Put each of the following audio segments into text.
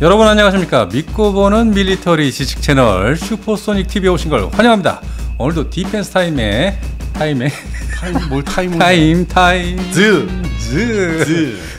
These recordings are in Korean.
여러분 안녕하십니까? 믿고 보는 밀리터리 지식 채널 슈퍼소닉 TV에 오신 걸 환영합니다. 오늘도 디펜스 타임에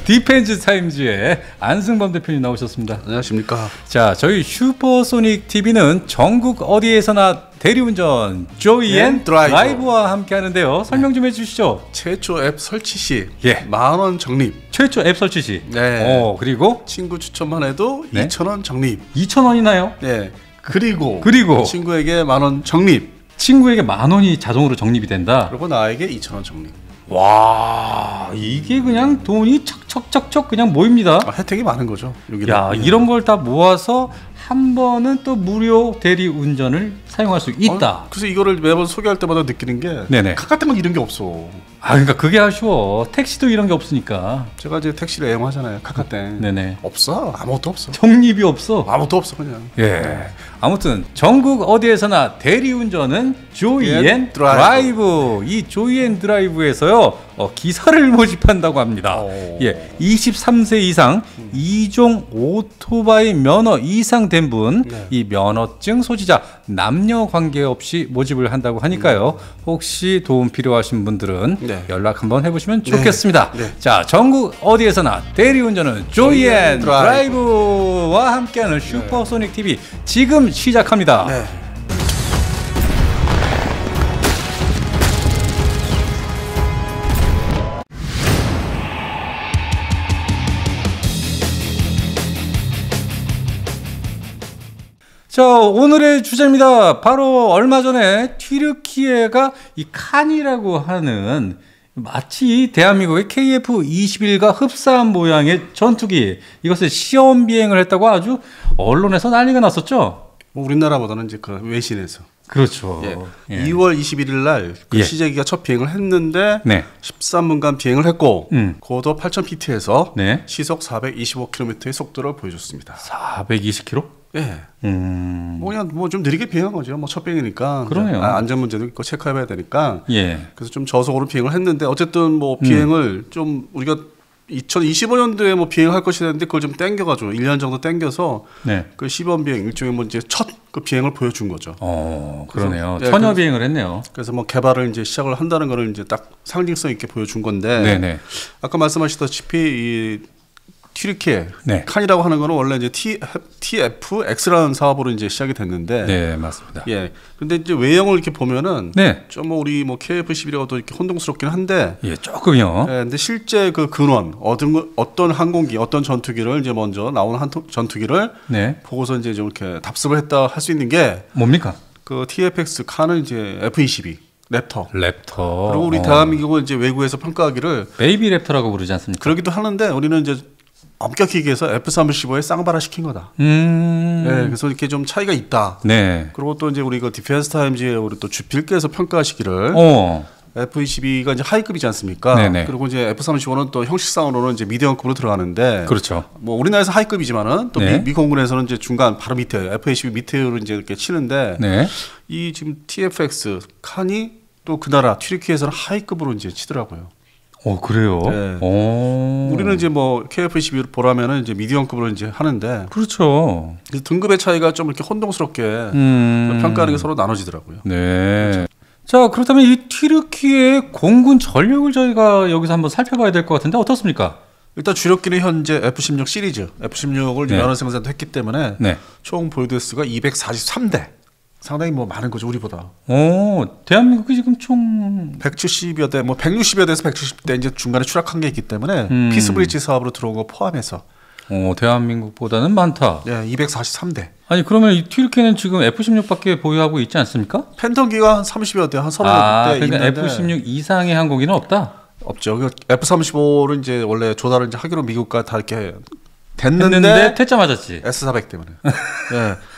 디펜스 타임즈의 안승범 대표님 나오셨습니다. 안녕하십니까? 자, 저희 슈퍼소닉 TV는 전국 어디에서나 대리운전 조이 앤 드라이브와 함께 하는데요. 설명 좀 해주시죠. 최초 앱 설치 시 예. 10,000원 적립. 최초 앱 설치 시. 네. 그리고 친구 추천만 해도 네? 2,000원 적립. 2,000원이나요? 네. 그리고 친구에게 10,000원 적립. 친구에게 10,000원이 자동으로 적립이 된다. 그리고 나에게 2,000원 적립. 와, 이게 그냥 돈이 척척척척 그냥 모입니다. 혜택이 많은 거죠. 야, 이런 걸 다 모아서 한 번은 또 무료 대리 운전을 사용할 수 있다. 그래서 이거를 매번 소개할 때마다 느끼는 게 네네. 카카오는 이런 게 없어. 그러니까 그게 아쉬워. 택시도 이런 게 없으니까. 제가 이제 택시를 애용하잖아요. 카카오땡. 네네. 없어. 아무것도 없어. 적립이 없어. 아무것도 없어 그냥. 예. 아무튼 전국 어디에서나 대리운전은 조이 앤 드라이브. 이 조이 앤 드라이브에서요 기사를 모집한다고 합니다. 예, 23세 이상 2종 오토바이 면허 이상 된 분, 이 면허증 소지자 남녀 관계없이 모집을 한다고 하니까요. 혹시 도움 필요하신 분들은 연락 한번 해보시면 좋겠습니다. 자, 전국 어디에서나 대리운전은 조이 앤 드라이브와 함께하는 슈퍼소닉 TV 지금 시작합니다. 자, 오늘의 주제입니다. 바로 얼마 전에 튀르키예가 이 칸이라고 하는 마치 대한민국의 KF-21과 흡사한 모양의 전투기, 이것을 시험 비행을 했다고 아주 언론에서 난리가 났었죠. 우리나라보다는 이제 그 외신에서. 그렇죠. 2월 21일 날 그 시제기가 첫 비행을 했는데 13분간 비행을 했고 고도 8,000피트에서 시속 425km의 속도를 보여줬습니다. 420km? 예. 뭐 좀 느리게 비행한 거죠. 뭐 첫 비행이니까. 그러네요. 안전 문제도 있고 체크해봐야 되니까. 그래서 좀 저속으로 비행을 했는데 어쨌든 뭐 비행을 좀 우리가 2025년도에 뭐 비행할 것이 됐는데 그걸 좀 땡겨가지고 1년 정도 땡겨서 그 시범 비행 일종의 뭐 이제 첫 그 비행을 보여준 거죠. 그러네요. 처녀 비행을 했네요. 그래서 뭐 개발을 이제 시작을 한다는 거를 이제 딱 상징성 있게 보여준 건데. 아까 말씀하셨다시피 이 튀르키예 칸이라고 하는 거는 원래 이제 TFX라는 사업으로 이제 시작이 됐는데, 맞습니다. 근데 이제 외형을 이렇게 보면은 좀 뭐 우리 뭐 KF-11하고도 이렇게 혼동스럽긴 한데, 조금요. 근데 실제 그 근원 어떤 항공기, 어떤 전투기를 이제 먼저 나오는 전투기를 보고서 이제 좀 이렇게 답습을 했다 할 수 있는 게 뭡니까? 그 TFX 칸은 이제 F-22. 랩터. 그리고 우리 대한민국은 이제 외국에서 평가하기를 베이비 랩터라고 부르지 않습니까? 그러기도 하는데 우리는 이제 엄격히 얘기해서 F-35에 쌍발화 시킨 거다. 그래서 이렇게 좀 차이가 있다. 그리고 또 이제 우리 그 디펜스 타임즈에 우리 또 주필께서 평가하시기를 F-22가 이제 하이급이지 않습니까? 그리고 이제 F-35는 또 형식상으로는 이제 미디엄급으로 들어가는데, 그렇죠. 뭐 우리나라에서 하이급이지만은 또 미공군에서는 이제 중간 바로 밑에 F-22 밑에로 이제 이렇게 치는데, 이 지금 TFX 칸이 또 그 나라 튀르키예에서는 하이급으로 이제 치더라고요. 그래요? 우리는 이제 뭐 KF-21 보라면은 이제 미디엄급으로 이제 하는데, 그렇죠. 등급의 차이가 좀 이렇게 혼동스럽게 평가하는 게 서로 나눠지더라고요. 자, 그렇다면 이 튀르키예 공군 전력을 저희가 여기서 한번 살펴봐야 될 것 같은데 어떻습니까? 일단 주력기는 현재 F-16 시리즈, F-16을 면허 생산도 했기 때문에 총 보유대 수가 243대. 상당히 뭐 많은 거죠, 우리보다. 대한민국이 지금 총 170여 대, 뭐 160여 대에서 170대 이제 중간에 추락한 게 있기 때문에 피스브리지 사업으로 들어온 거 포함해서 대한민국보다는 많다. 243대. 아니 그러면 이 튀르키예는 지금 F-16밖에 보유하고 있지 않습니까? 팬텀기가 한 30여 대, 한 30여 대 그러니까 있는데 F-16 이상의 항공기는 없다? 없죠. F-35를 이제 원래 조달을 이제 하기로 미국과 다 이렇게 됐는데 퇴짜 맞았지. S-400 때문에.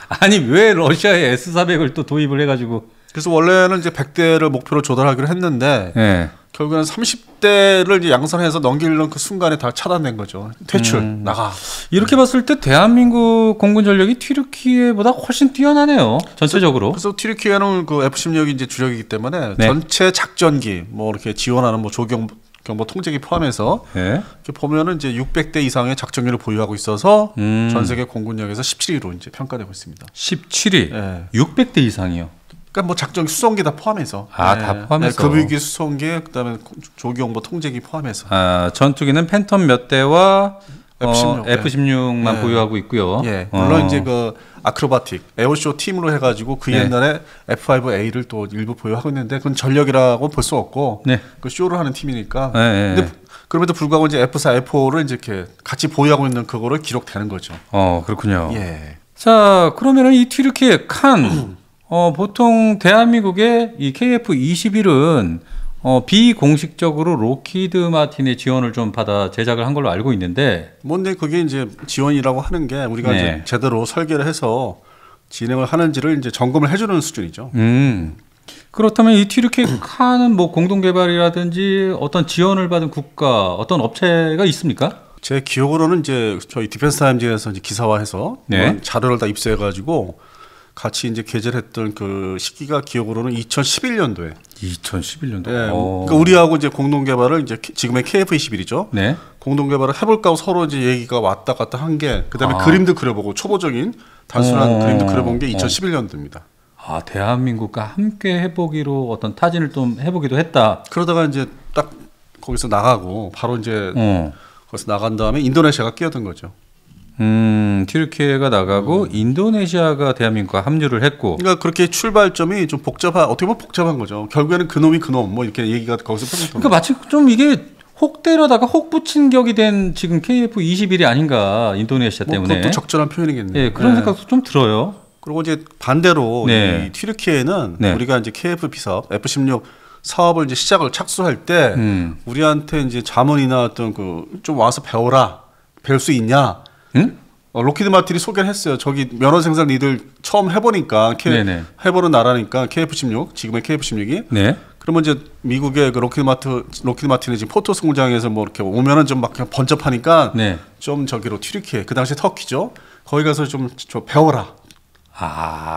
아니 왜 러시아에 S-400을 또 도입을 해가지고? 그래서 원래는 이제 100대를 목표로 조달하기로 했는데 결국에는 30대를 이제 양산해서 넘기려는 그 순간에 다 차단된 거죠. 퇴출 나가. 이렇게 봤을 때 대한민국 공군 전력이 튀르키예보다 훨씬 뛰어나네요. 전체적으로. 그래서 튀르키예는 그 F-16이 이제 주력이기 때문에 전체 작전기 뭐 이렇게 지원하는 뭐 조경 경보 통제기 포함해서 네. 이렇게 보면은 이제 600대 이상의 작전기를 보유하고 있어서 전 세계 공군력에서 17위로 이제 평가되고 있습니다. 17위. 네. 600대 이상이요. 그러니까 뭐 작전기 수송기 다 포함해서. 아, 네. 다 포함해서. 네, 급유기 수송기 그다음에 조기용보 통제기 포함해서. 아, 전투기는 팬텀 몇 대와 F-16만 보유하고 있고요. 예, 물론 이제 그 아크로바틱 에어쇼 팀으로 해가지고 그 옛날에 F-5A를 또 일부 보유하고 있는데 그건 전력이라고 볼 수 없고 그 쇼를 하는 팀이니까. 근데 그럼에도 불구하고 이제 F-4, F-5를 이제 이렇게 같이 보유하고 있는 그거를 기록되는 거죠. 그렇군요. 예. 자, 그러면은 이 튀르키예 칸 보통 대한민국의 이 KF-21은 비공식적으로 로키드 마틴의 지원을 좀 받아 제작을 한 걸로 알고 있는데. 뭔데 그게 이제 지원이라고 하는 게 우리가 이제 제대로 설계를 해서 진행을 하는지를 이제 점검을 해주는 수준이죠. 그렇다면 이 튀르키예 칸은 뭐 공동 개발이라든지 어떤 지원을 받은 국가, 어떤 업체가 있습니까? 제 기억으로는 이제 저희 디펜스 타임즈에서 이제 기사화해서 자료를 다 입수해가지고. 같이 이제 게재를 했던 그 시기가 기억으로는 2011년도에. 2011년도. 네. 그러니까 우리하고 이제 공동 개발을 이제 지금의 KF-21이죠. 네. 공동 개발을 해볼까 하고 서로 이제 얘기가 왔다 갔다 한 게 그다음에 그림도 그려보고 초보적인 단순한 그림도 그려본 게 2011년도입니다. 아, 대한민국과 함께 해보기로 어떤 타진을 좀 해보기도 했다. 그러다가 이제 딱 거기서 나가고 바로 이제 거기서 나간 다음에 인도네시아가 끼어든 거죠. 튀르키예가 나가고 인도네시아가 대한민국과 합류를 했고. 그러니까 그렇게 출발점이 좀 어떻게 보면 복잡한 거죠. 결국에는 그놈이 그놈 뭐 이렇게 얘기가 거기서 펴졌던 그러니까 마치 좀 이게 혹 때려다가 혹 붙인 격이 된 지금 KF-21이 아닌가 인도네시아 때문에. 그것도 적절한 표현이겠네요. 네, 그런 생각도 좀 들어요. 그리고 이제 반대로 이 튀르키예는 우리가 이제 KF 비사업 F-16 사업을 이제 착수할 때 우리한테 이제 자문이나 어떤 그 좀 와서 배울 수 있냐? 로키드 마틴이 소개를 했어요. 저기 면허 생산 니들 처음 해보니까 해보는 나라니까 KF-16 지금의 KF-16이. 네. 그러면 이제 미국의 그 로키드 마틴의 지금 포토스 공장에서 뭐 이렇게 오면은 좀 막 그냥 번잡하니까 좀 저기로 튀르키예 그 당시 터키죠. 거기 가서 좀 배워라.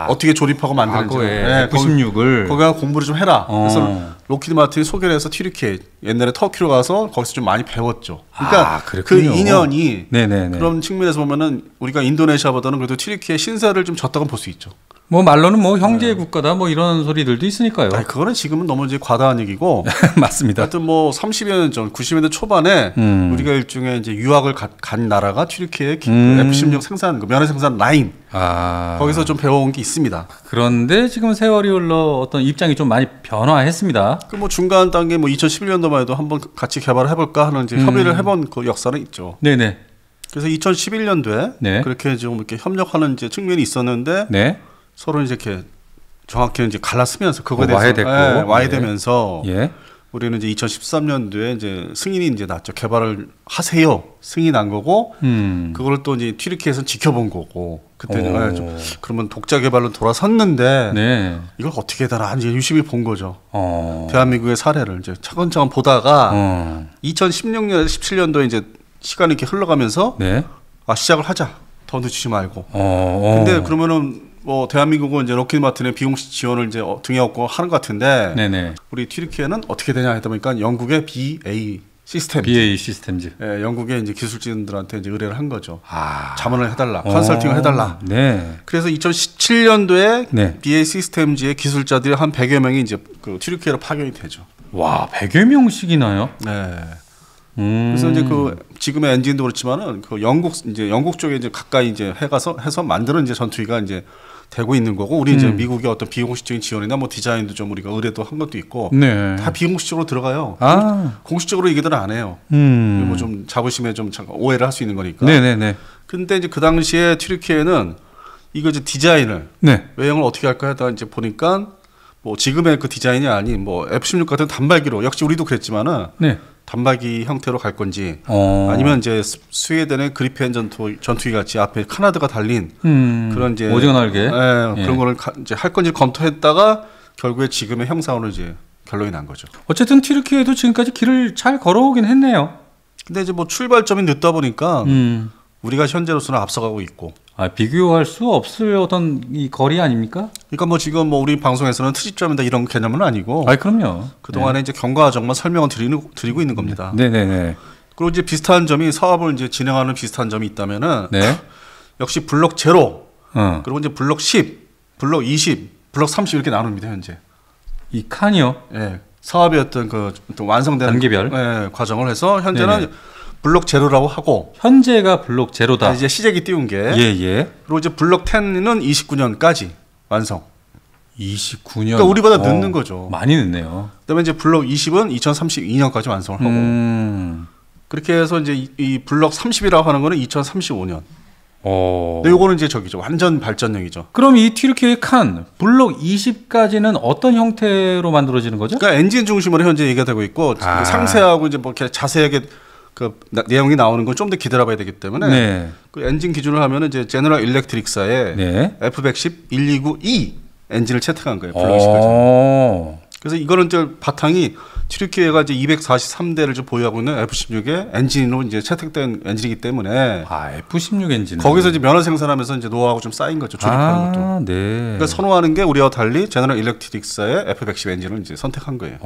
어떻게 조립하고 만드는지. F-16을 거기 가서 공부를 좀 해라. 그래서 로키드 마틴이 소개를 해서 튀르키예 옛날에 터키로 가서 거기서 좀 많이 배웠죠. 그러니까 그 인연이 그런 측면에서 보면은 우리가 인도네시아보다는 그래도 튀르키예 신세를 좀 졌다고 볼 수 있죠. 뭐 말로는 뭐 형제 국가다 뭐 이런 소리들도 있으니까요. 그거는 지금은 너무 이제 과다한 얘기고. 맞습니다. 하여튼 뭐 30여 년 전, 90년대 초반에 우리가 일종의 이제 유학을 간 나라가 튀르키예 F-16 생산, 면허 생산 라인. 거기서 좀 배워온 게 있습니다. 그런데 지금 세월이 흘러 어떤 입장이 좀 많이 변화했습니다. 그 뭐 중간 단계 뭐 2011년도만 해도 한번 같이 개발을 해볼까 하는 이제 협의를 해본 그 역사는 있죠. 네네. 그래서 2011년도에 그렇게 좀 이렇게 협력하는 이제 측면이 있었는데 서로 이제 이렇게 정확히 이제 갈라쓰면서 그거에 대해서 와해되면서 우리는 이제 2013년도에 이제 승인이 이제 났죠. 개발을 하세요. 승인이 난 거고 그걸 또 이제 튀르키예에서 지켜본 거고 그때는 그러면 독자 개발로 돌아섰는데 이걸 어떻게 해달라 이제 유심히 본 거죠. 대한민국의 사례를 이제 차근차근 보다가 2016년, 17년도에 이제 시간이 이렇게 흘러가면서 시작을 하자. 더 늦추지 말고. 근데 그러면은 뭐 대한민국은 이제 로키드 마틴의 비공식 지원을 이제 등에 업고 하는 것 같은데 우리 튀르키예는 어떻게 되냐 하다 보니까 영국의 BAE 시스템즈. 영국의 이제 기술진들한테 이제 의뢰를 한 거죠. 자문을 해달라, 컨설팅을 해달라. 그래서 2017년도에 BAE 시스템즈의 기술자들이 한 100여 명이 이제 그 튀르키예로 파견이 되죠. 와, 100여 명씩이나요? 네. 그래서 이제 그 지금의 엔진도 그렇지만은 그 영국 쪽에 이제 가까이 이제 해서 만드는 이제 전투기가 이제 되고 있는 거고 우리 이제 미국의 어떤 비공식적인 지원이나 뭐 디자인도 좀 우리가 의뢰도 한 것도 있고 다 비공식적으로 들어가요. 공식적으로 얘기들은 안 해요. 뭐 좀 자부심에 좀 오해를 할 수 있는 거니까. 근데 이제 그 당시에 튀르키예는 이거 이제 디자인을 외형을 어떻게 할까 하다 이제 보니까 뭐 지금의 그 디자인이 아닌 뭐 F-16 같은 단발기로 역시 우리도 그랬지만은 단발기 형태로 갈 건지 아니면 이제 스웨덴의 그리펜 전투기 같이 앞에 카나드가 달린 그런 이제 오징어 날개 그런 거를 이제 할 건지 검토했다가 결국에 지금의 형상으로 이제 결론이 난 거죠. 어쨌든 튀르키예도 지금까지 길을 잘 걸어오긴 했네요. 근데 이제 뭐 출발점이 늦다 보니까 우리가 현재로서는 앞서가고 있고 비교할 수 없을 어떤 이 거리 아닙니까? 그러니까 뭐 지금 뭐 우리 방송에서는 트집점이다 이런 개념은 아니고. 그럼요. 그동안에 이제 경과정만 설명을 드리고 있는 겁니다. 네네네. 그리고 이제 비슷한 점이 사업을 이제 진행하는 비슷한 점이 있다면은 역시 블록 0, 그리고 이제 블록 10, 블록 20, 블록 30 이렇게 나눕니다 현재. 이 칸이요? 네. 사업의 어떤 그 완성되는 단계별 과정을 해서 현재는 블록 0라고 하고 현재가 블록 0다. 이제 시제기 띄운 게. 그리고 이제 블록 10은 29년까지 완성. 29년. 그러니까 우리보다 늦는 거죠. 많이 늦네요. 그다음에 이제 블록 20은 2032년까지 완성을 하고. 그렇게 해서 이제 이 블록 30이라고 하는 거는 2035년. 근데 요거는 이제 저기죠. 완전 발전형이죠. 그럼 이 튀르키예 칸 블록 20까지는 어떤 형태로 만들어지는 거죠? 그러니까 엔진 중심으로 현재 얘기가 되고 있고 상세하고 이제 뭐 이렇게 자세하게 그 내용이 나오는 건 좀 더 기다려봐야 되기 때문에 그 엔진 기준을 하면은 이제 제너럴 일렉트릭사의 F110 129E 엔진을 채택한 거예요. 블록 20까지. 그래서 이거는 이제 바탕이 튀르키예가 이제 243대를 좀 보유하고 있는 F16의 엔진으로 이제 채택된 엔진이기 때문에 F16 엔진 거기서 이제 면허 생산하면서 이제 노하우가 좀 쌓인 거죠. 조립하는 것도. 그러니까 선호하는 게 우리와 달리 제너럴 일렉트릭사의 F110 엔진을 이제 선택한 거예요.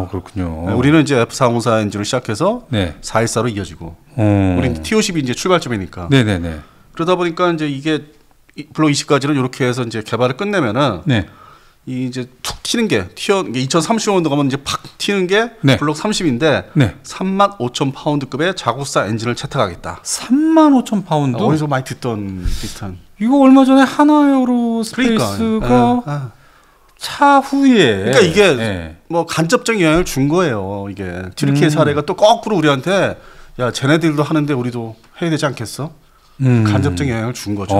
그렇군요. 우리는 이제 F454 엔진을 시작해서 414로 이어지고 우리는 T50이 이제 출발점이니까. 그러다 보니까 이제 이게 블록 20까지는 이렇게 해서 이제 개발을 끝내면은 이 이제 툭 튀는 게 2035년도 가면 이제 팍 튀는 게 블록 30인데 35,000파운드급의 자국사 엔진을 채택하겠다. 35,000파운드? 어디서 많이 듣던 비슷한. 이거 얼마 전에 하나에어로스페이스가 차후에. 그러니까 이게 뭐 간접적 영향을 준 거예요. 이게 튀르키예 사례가 또 거꾸로 우리한테 야 쟤네들도 하는데 우리도 해야 되지 않겠어? 간접적 영향을 준 거죠.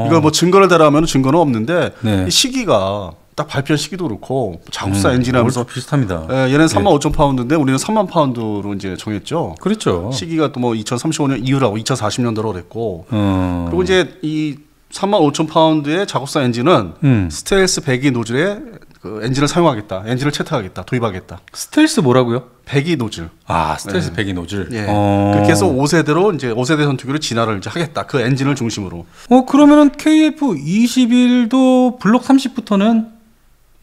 이걸 뭐 증거를 대라면 증거는 없는데 이 시기가 딱 발표한 시기도 그렇고 자국사 엔진 하면서 비슷합니다. 얘는 35,000파운드인데 우리는 3만 파운드로 이제 정했죠. 그렇죠. 시기가 또 뭐 2035년 이후라고 2040년도로 그랬고 그리고 이제 이 35,000파운드의 자국사 엔진은 스텔스 배기 노즐에 그 엔진을 사용하겠다. 엔진을 채택하겠다. 도입하겠다. 스텔스 뭐라고요? 배기 노즐. 스텔스 배기 노즐. 그렇게 해서 5세대로 이제 5세대 전투기로 진화를 이제 하겠다. 그 엔진을 중심으로. 그러면은 KF-21도 블록 30부터는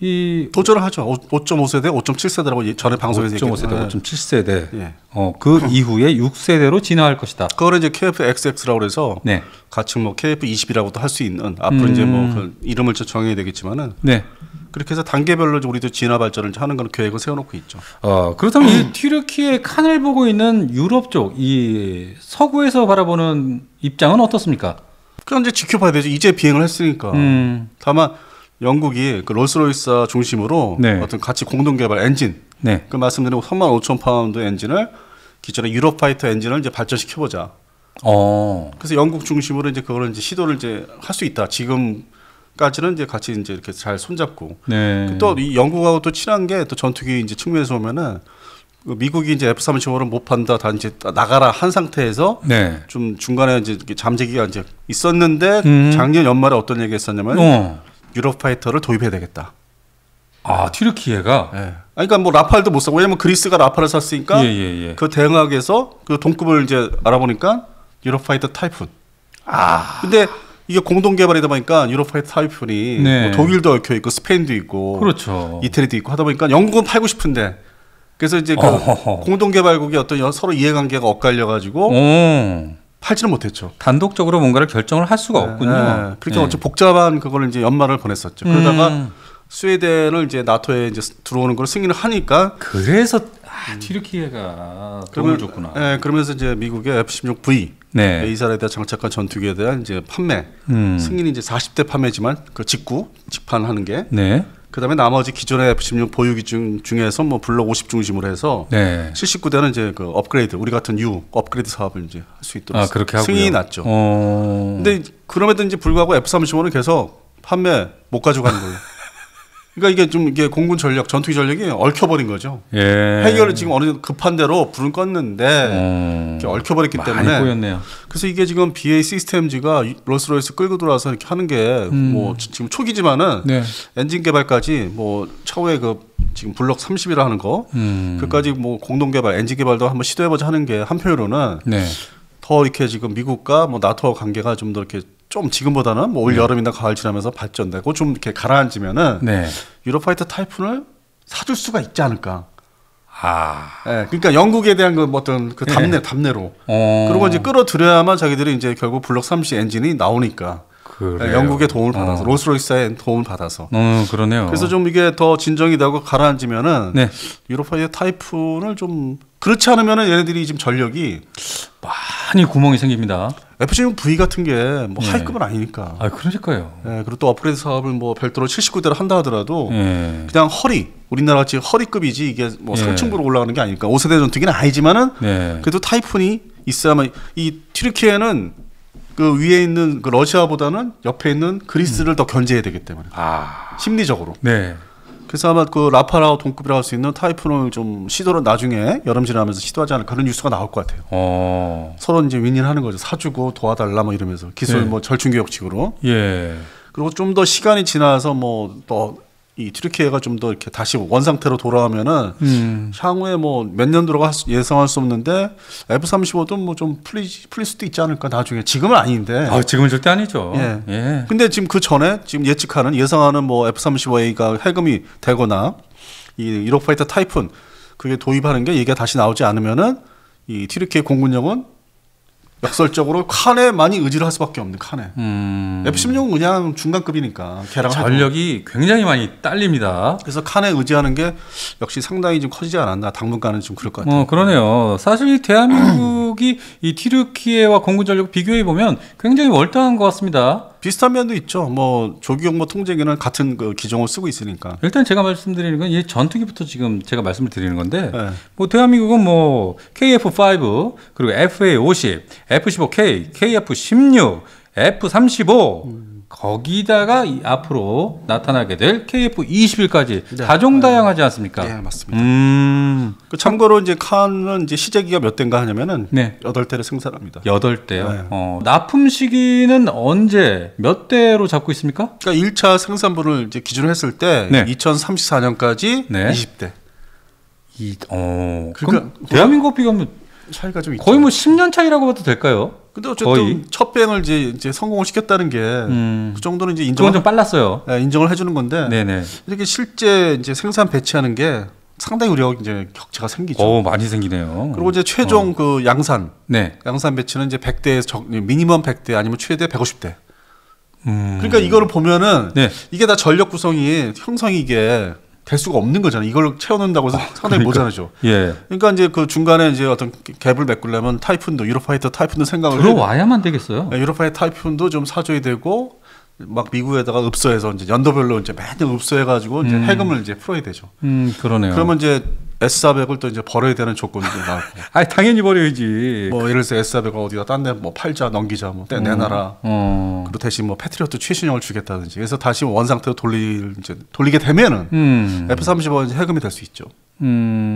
이 도전을 하죠. 5.5세대, 5.7세대라고 전에 방송에서 얘기했죠. 5.5세대, 5.7세대. 그 이후에 6세대로 진화할 것이다. 그거를 이제 KF-XX라고 해서 같이 뭐 KF-20이라고도 할 수 있는 앞으로 이제 뭐 그 이름을 정해야 되겠지만은 그렇게 해서 단계별로 우리도 진화 발전을 하는 건 계획을 세워놓고 있죠. 그렇다면 이 튀르키예 칸을 보고 있는 유럽 쪽, 이 서구에서 바라보는 입장은 어떻습니까? 그럼 이제 지켜봐야 되죠. 이제 비행을 했으니까. 다만 영국이 그 롤스로이스 중심으로 어떤 같이 공동 개발 엔진, 그 말씀드린 35,000파운드 엔진을 기존의 유로파이터 엔진을 이제 발전시켜보자. 그래서 영국 중심으로 이제 그거를 이제 시도를 이제 할 수 있다. 지금까지는 이제 같이 이제 이렇게 잘 손잡고. 또 이 영국하고 또 친한 게 또 전투기 이제 측면에서 보면은 미국이 이제 F-35를 못 판다, 다 이제 나가라 한 상태에서 좀 중간에 이제 잠재기가 이제 있었는데 작년 연말에 어떤 얘기가 있었냐면. 유로파이터를 도입해야 되겠다. 튀르키예가? 그러니까 뭐 라팔도 못 사고 왜냐면 그리스가 라팔을 샀으니까 그 대응하기 위해서 그 동급을 이제 알아보니까 유로파이터 타이푼. 근데 이게 공동 개발이다 보니까 유로파이터 타이푼이 뭐 독일도 얽혀 있고 스페인도 있고 이태리도 있고 하다 보니까 영국은 팔고 싶은데 그래서 이제 그 공동 개발국이 어떤 서로 이해관계가 엇갈려 가지고 팔지는 못했죠. 단독적으로 뭔가를 결정을 할 수가 없군요. 그러니까 어째 복잡한 그걸 이제 연말을 보냈었죠. 그러다가 스웨덴을 이제 나토에 이제 들어오는 걸 승인을 하니까 그래서 튀르키예가 도움을 줬구나. 그러면서 이제 미국의 F-16V 이스라엘에 대한 장착한 전투기에 대한 이제 판매 승인이 이제 40대 판매지만 그 직판하는 게. 그다음에 나머지 기존의 F-16 보유기 중에서 뭐 블록 50 중심으로 해서 79대는 이제 그 업그레이드 우리 같은 업그레이드 사업을 이제 할 수 있도록 그렇게 승인이 났죠. 근데 그럼에도 이제 불구하고 F-35는 계속 판매 못 가져가는 거예요. 그러니까 이게 좀 이게 공군 전력, 전투기 전력이 얽혀버린 거죠. 해결을 지금 어느 정도 급한 대로 불은 껐는데 이렇게 얽혀버렸기 때문에. 꼬였네요. 그래서 이게 지금 BAE 시스템즈가 롤스로이스 끌고 들어와서 이렇게 하는 게 뭐 지금 초기지만은 엔진 개발까지 뭐 차후에 그 지금 블록 30이라 하는 거 그까지 뭐 공동 개발, 엔진 개발도 한번 시도해보자 하는 게 한편으로는 더 이렇게 지금 미국과 뭐 나토와 관계가 좀 더 이렇게 좀 지금보다는 뭐 올 여름이나 가을 지나면서 발전되고 좀 이렇게 가라앉으면은 유로파이터 타이푼을 사줄 수가 있지 않을까. 네, 그러니까 영국에 대한 그 어떤 그 담내로. 그리고 이제 끌어들여야만 자기들이 이제 결국 블록 30 엔진이 나오니까. 네, 영국의 도움을 받아서 롤스로이스의 도움을 받아서. 그러네요. 그래서 좀 이게 더 진정이 되고 가라앉으면은 유로파이터 타이푼을 좀 그렇지 않으면은 얘네들이 지금 전력이 많이 구멍이 생깁니다. F-16V 같은 게 뭐 하이급은 아니니까. 그러니까요. 네, 그리고 또 업그레이드 사업을 뭐 별도로 79대를 한다 하더라도 그냥 허리, 우리나라 같이 허리급이지 이게 뭐 상층부로 올라가는 게 아니니까 5세대 전투기는 아니지만은 그래도 타이푼이 있어야만. 이 튀르키예는 그 위에 있는 그 러시아보다는 옆에 있는 그리스를 더 견제해야 되기 때문에 심리적으로. 그래서 아마 그 라파라와 동급이라고 할 수 있는 타이푼을 좀 시도를 나중에 여름 지나면서 시도하지 않을까 그런 뉴스가 나올 것 같아요. 서로 이제 윈윈하는 거죠. 사주고 도와달라 뭐 이러면서 기술 뭐 절충교역식으로. 그리고 좀 더 시간이 지나서 뭐 또 이 튀르키예가 좀 더 이렇게 다시 원상태로 돌아오면은 향후에 뭐 몇 년도로가 예상할 수 없는데 F-35도 뭐 좀 풀릴 수도 있지 않을까 나중에. 지금은 아닌데. 지금은 절대 아니죠. 근데 지금 그 전에 지금 예상하는 뭐 F-35A가 해금이 되거나 이 유로파이터 타이푼 그게 도입하는 게 얘기가 다시 나오지 않으면은 이 튀르키예 공군력은 역설적으로 칸에 많이 의지를 할 수밖에 없는 칸에. F-16은 그냥 중간급이니까 전력이 굉장히 많이 딸립니다. 그래서 칸에 의지하는 게 역시 상당히 좀 커지지 않았나. 당분간은 좀 그럴 것 같아요. 그러네요. 사실 대한민국이 이 튀르키예와 공군 전력 비교해 보면 굉장히 월등한 것 같습니다. 비슷한 면도 있죠. 뭐 조기용모 통제기는 같은 그 기종을 쓰고 있으니까. 일단 제가 말씀드리는 건 이 전투기부터 지금 제가 말씀을 드리는 건데, 뭐 대한민국은 뭐 KF-5 그리고 FA-50, F-15K, KF-16, F-35 거기다가 앞으로 나타나게 될 KF-21까지 다종다양하지 않습니까? 네, 맞습니다. 그 참고로 이제 칸은 이제 시제기가 몇 대인가 하냐면은 8대를 생산합니다. 8대요. 납품 시기는 언제 몇 대로 잡고 있습니까? 그러니까 1차 생산분을 이제 기준으로 했을 때 2034년까지 20대. 그러니까 대한민국 비교하면 차이가 좀 있죠. 거의 뭐 10년 차이라고 봐도 될까요? 근데 어쨌든 첫 배행을 이제 성공을 시켰다는 게 그 정도는 이제 그건 좀 빨랐어요. 인정을 해주는 건데 이렇게 실제 이제 생산 배치하는 게 상당히 우리가 이제 격차가 생기죠. 많이 생기네요. 그리고 이제 최종 그 양산 배치는 이제 100대에서 미니멈 100대 아니면 최대 150대. 그러니까 이거를 보면은 이게 다 전력 구성이 형성이 이게 될 수가 없는 거잖아요. 이걸 채워놓는다고 해서 상당히 모자라죠. 그러니까 이제 그 중간에 이제 어떤 갭을 메꾸려면 타이푼도 유로파이터 타이푼도 생각을 들어와야만 되겠어요. 유로파이터 타이푼도 좀 사줘야 되고 막 미국에다가 읍소해서 이제 연도별로 이제 매년 읍소해가지고 이제 해금을 이제 풀어야 되죠. 그러네요. 그러면 이제 S400을 또 이제 버려야 되는 조건이 나오고. 당연히 버려야지. 뭐 예를 들어서 S400을 어디다 딴 데 뭐 팔자 넘기자 뭐 내놔라. 그리고 대신 뭐 패트리어트 최신형을 주겠다든지. 그래서 다시 원상태로 돌리게 되면은 F-35는 해금이 될 수 있죠.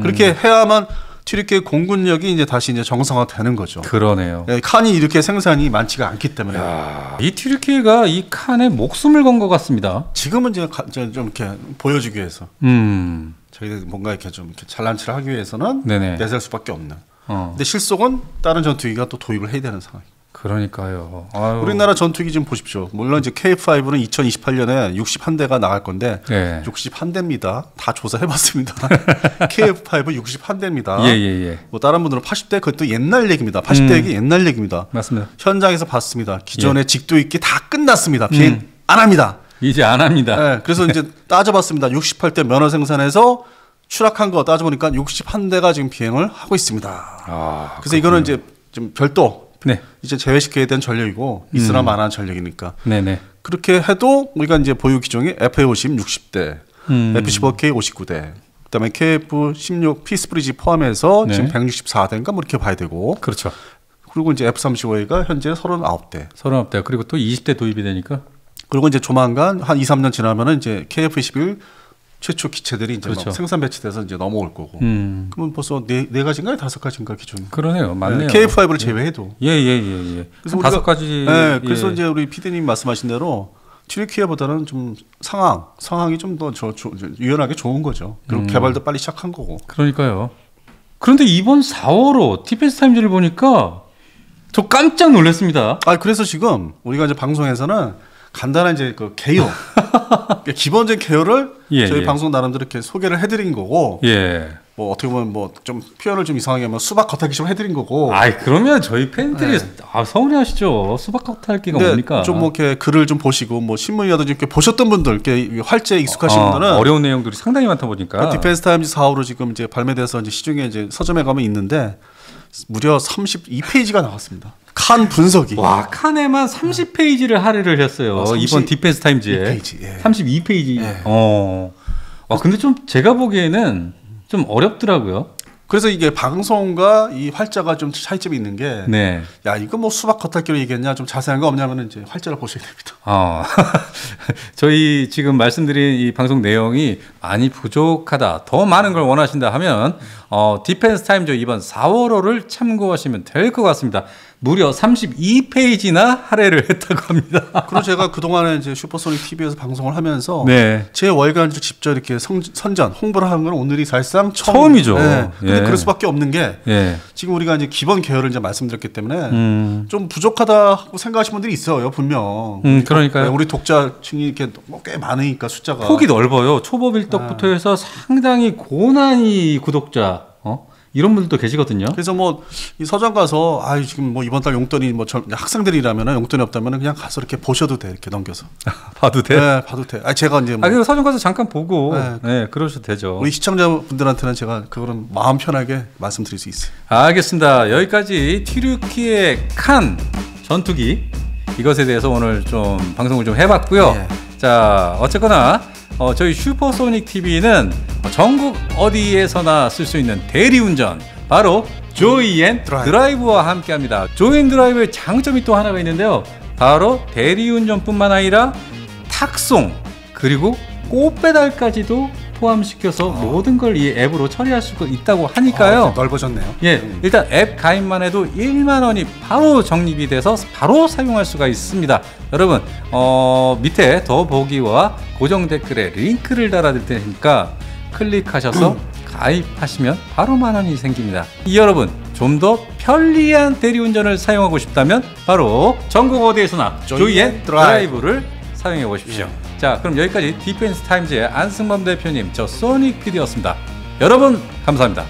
그렇게 해야만 튀르키예 공군력이 이제 다시 이제 정상화되는 거죠. 그러네요. 칸이 이렇게 생산이 많지가 않기 때문에. 이 튀르키예가 이 칸에 목숨을 건 것 같습니다. 지금은 이제 좀 이렇게 보여주기 위해서. 저희들 뭔가 이렇게 좀 이렇게 잘난 체를 하기 위해서는 내세울 수밖에 없는. 근데 실속은 다른 전투기가 또 도입을 해야 되는 상황. 그러니까요. 우리나라 전투기 좀 보십시오. 물론 이제 KF-5는 2028년에 61대가 나갈 건데 61대입니다. 다 조사해봤습니다. KF-5 61대입니다. 뭐 다른 분들은 80대 그것도 옛날 얘기입니다. 80대 얘기 옛날 얘기입니다. 맞습니다. 현장에서 봤습니다. 기존의 직도 있기 다 끝났습니다. 비행 안 합니다. 이제 안 합니다. 그래서 이제 따져봤습니다. 68대 면허 생산해서 추락한 거 따져보니까 61대가 지금 비행을 하고 있습니다. 그래서 이거는 이제 좀 별도 이제 제외시켜야 되는 전력이고 있으나 마나한 전력이니까. 그렇게 해도 우리가 이제 보유 기종이 FA-50 60대, F-15K 59대, 그다음에 KF-16 피스브리지 포함해서 지금 164대인가 뭐 이렇게 봐야 되고. 그렇죠. 그리고 이제 F-35A가 현재 39대. 39대. 그리고 또 20대 도입이 되니까. 그리고 이제 조만간 한 2, 3년 지나면은 이제 KF-21 최초 기체들이 이제 막 생산 배치돼서 이제 넘어올 거고. 그러면 벌써 네 가지인가요? 5가지인가 기준? 그러네요. 맞네요. KF-5를 제외해도. 그래서 5가지. 그래서 이제 우리 PD님 말씀하신 대로 튀르키예보다는 좀 상황이 좀 더 유연하게 좋은 거죠. 그리고 개발도 빨리 시작한 거고. 그러니까요. 그런데 이번 4월호 디펜스 타임즈를 보니까 저 깜짝 놀랐습니다. 그래서 지금 우리가 이제 방송에서는 간단한 이제 그 개요, 기본적인 개요를 저희 방송 나름대로 이렇게 소개를 해드린 거고, 뭐 어떻게 보면 뭐 좀 표현을 좀 이상하게 하면 수박 겉핥기식으로 해드린 거고. 그러면 저희 팬들이 서운해하시죠. 수박 겉핥기가 뭡니까? 좀 뭐 이렇게 글을 좀 보시고 뭐 신문이라든지 이렇게 보셨던 분들, 이렇게 활제에 익숙하신 분들은 어려운 내용들이 상당히 많다 보니까. 디펜스 타임즈 4호로 지금 이제 발매돼서 이제 시중에 이제 서점에 가면 있는데 무려 32페이지가 나왔습니다. 칸 분석이. 와, 칸에만 30페이지를 할애를 했어요. 이번 디펜스 타임즈에. 32페이지. 근데 좀 제가 보기에는 좀 어렵더라고요. 그래서 이게 방송과 이 활자가 좀 차이점이 있는 게, 야, 이거 뭐 수박 겉핥기로 얘기했냐, 좀 자세한 거 없냐면은 이제 활자를 보셔야 됩니다. 저희 지금 말씀드린 이 방송 내용이 많이 부족하다, 더 많은 걸 원하신다 하면, 디펜스 타임즈 이번 4월호를 참고하시면 될 것 같습니다. 무려 32페이지나 할애를 했다고 합니다. 그리고 제가 그동안에 이제 슈퍼소닉 TV에서 방송을 하면서 제 월간지를 직접 이렇게 선전, 홍보를 하는 건 오늘이 사실상 처음이죠. 근데 그럴 수밖에 없는 게 지금 우리가 이제 기본 계열을 이제 말씀드렸기 때문에 좀 부족하다고 생각하시는 분들이 있어요, 분명. 그러니까요. 우리 독자층이 이렇게 꽤 많으니까 숫자가. 폭이 넓어요. 초보빌덕부터 해서 상당히 고난이 구독자. 이런 분들도 계시거든요. 그래서 뭐 이 서점 가서 지금 뭐 이번 달 용돈이 뭐 학생들이라면 용돈이 없다면 그냥 가서 이렇게 보셔도 돼, 이렇게 넘겨서. 봐도 돼? 네, 봐도 돼. 제가 이제 뭐 그리고 서점 가서 잠깐 보고 그러셔도 되죠. 우리 시청자분들한테는 제가 그거는 마음 편하게 말씀드릴 수 있어요. 알겠습니다. 여기까지 튀르키예 칸 전투기 이것에 대해서 오늘 좀 방송을 좀 해봤고요. 자, 어쨌거나 저희 슈퍼소닉 TV는 전국 어디에서나 쓸 수 있는 대리운전, 바로 조이앤 드라이브와 함께합니다. 조이앤 드라이브의 장점이 또 하나가 있는데요. 바로 대리운전뿐만 아니라 탁송, 그리고 꽃배달까지도 포함시켜서 모든 걸 이 앱으로 처리할 수가 있다고 하니까요. 넓어졌네요. 일단 앱 가입만 해도 1만 원이 바로 적립이 돼서 바로 사용할 수가 있습니다. 여러분, 밑에 더보기와 고정 댓글에 링크를 달아드릴 테니까 클릭하셔서 가입하시면 바로 만 원이 생깁니다. 여러분, 좀 더 편리한 대리운전을 사용하고 싶다면 바로 전국 어디에서나 조이앤 드라이브를 사용해 보십시오. 자, 그럼 여기까지 디펜스 타임즈의 안승범 대표님, 저 소닉 PD였습니다. 여러분, 감사합니다.